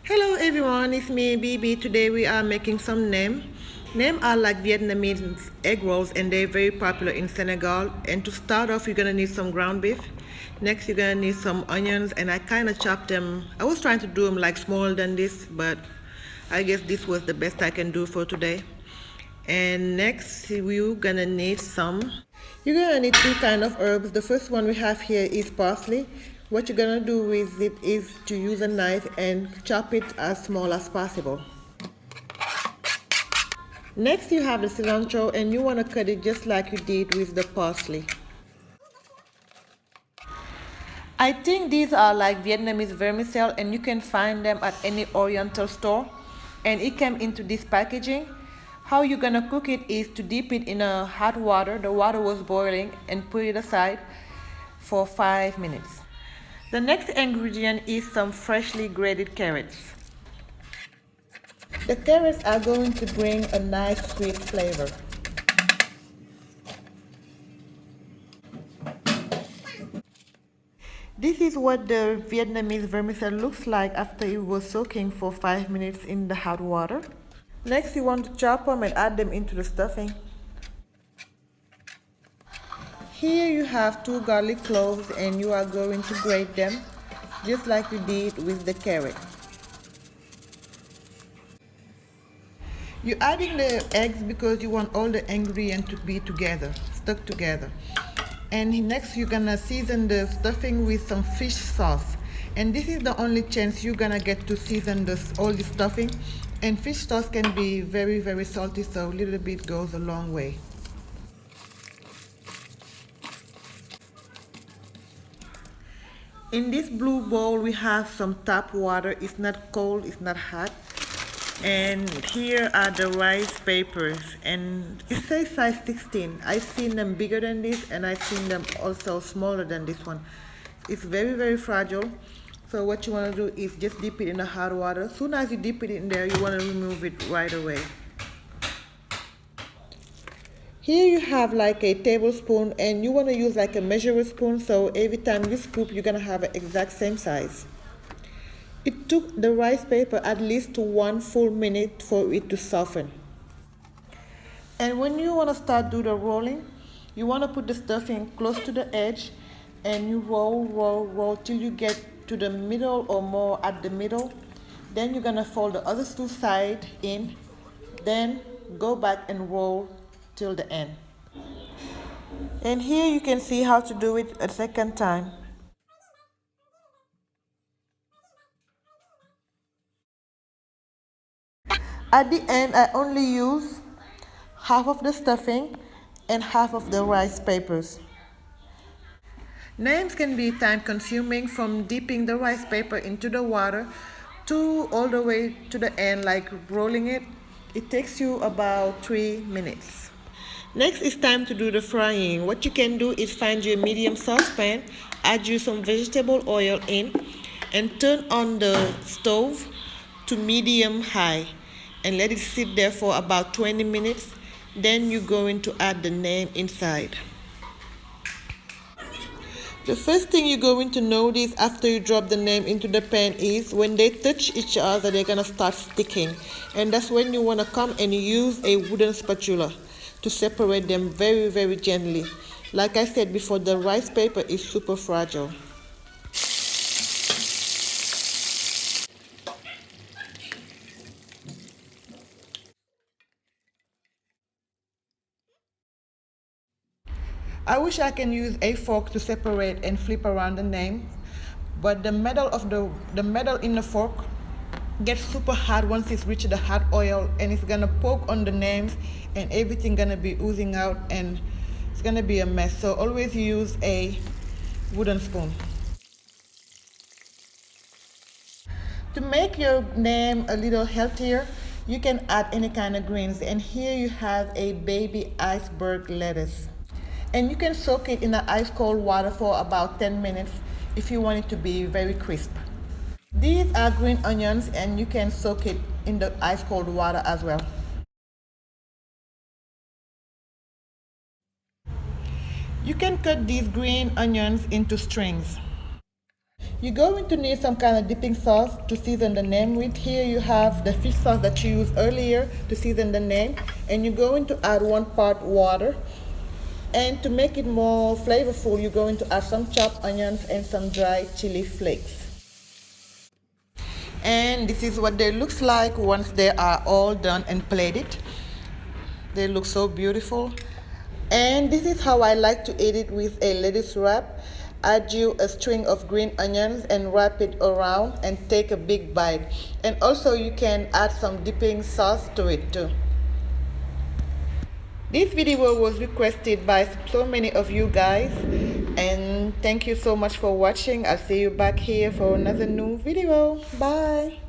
Hello everyone, it's me BB. Today we are making some nem. Nem are like Vietnamese egg rolls and they're very popular in Senegal. And to start off, you're gonna need some ground beef. Next, you're gonna need some onions, and I kind of chopped them. I was trying to do them like smaller than this, but I guess this was the best I can do for today. And next, we're gonna need some. You're gonna need two kind of herbs. The first one we have here is parsley. What you're gonna do with it is to use a knife and chop it as small as possible. Next, you have the cilantro, and you wanna cut it just like you did with the parsley. I think these are like Vietnamese vermicelli, and you can find them at any oriental store. And it came into this packaging. How you're gonna cook it is to dip it in a hot water. The water was boiling, and put it aside for 5 minutes. The next ingredient is some freshly grated carrots. The carrots are going to bring a nice sweet flavor. This is what the Vietnamese vermicelli looks like after it was soaking for 5 minutes in the hot water. Next, you want to chop them and add them into the stuffing. Here you have 2 garlic cloves, and you are going to grate them just like you did with the carrot. You're adding the eggs because you want all the ingredients to be together, stuck together. And next you're gonna season the stuffing with some fish sauce. And this is the only chance you're gonna get to season all the stuffing. And fish sauce can be very, very salty, so a little bit goes a long way. In this blue bowl we have some tap water. It's not cold, it's not hot. And here are the rice papers, and it says size 16. I've seen them bigger than this, and I've seen them also smaller than this one. It's very, very fragile. So what you want to do is just dip it in the hot water. As soon as you dip it in there, you want to remove it right away. Here you have like a tablespoon, and you want to use like a measuring spoon, so every time you scoop you're going to have an exact same size. It took the rice paper at least 1 full minute for it to soften. And when you want to start do the rolling, you want to put the stuffing close to the edge, and you roll till you get to the middle or more at the middle. Then you're going to fold the other two sides in, then go back and roll till the end. And here you can see how to do it a second time. At the end, I only use half of the stuffing and half of the rice papers. Names can be time consuming, from dipping the rice paper into the water to all the way to the end, like rolling it. It takes you about 3 minutes. Next, it's time to do the frying. What you can do is find your medium saucepan, add you some vegetable oil in, and turn on the stove to medium high, and let it sit there for about 20 minutes. Then you're going to add the nem inside. The first thing you're going to notice after you drop the nem into the pan is when they touch each other, they're gonna start sticking. And that's when you wanna come and use a wooden spatula to separate them very, very gently. Like I said before, the rice paper is super fragile. I wish I can use a fork to separate and flip around the nem, but the metal in the fork gets super hot once it's reached the hot oil, and it's gonna poke on the names, and everything gonna be oozing out, and it's gonna be a mess. So always use a wooden spoon. To make your nem a little healthier, you can add any kind of greens, and here you have a baby iceberg lettuce. And you can soak it in the ice cold water for about 10 minutes if you want it to be very crisp. These are green onions, and you can soak it in the ice cold water as well. You can cut these green onions into strings. You're going to need some kind of dipping sauce to season the nem with. Here you have the fish sauce that you used earlier to season the nem, and you're going to add 1 part water. And to make it more flavorful, you're going to add some chopped onions and some dry chili flakes. And this is what they look like once they are all done and plated. They look so beautiful. And this is how I like to eat it with a lettuce wrap. Add you a string of green onions and wrap it around and take a big bite. And also you can add some dipping sauce to it too. This video was requested by so many of you guys, and thank you so much for watching. I'll see you back here for another new video. Bye.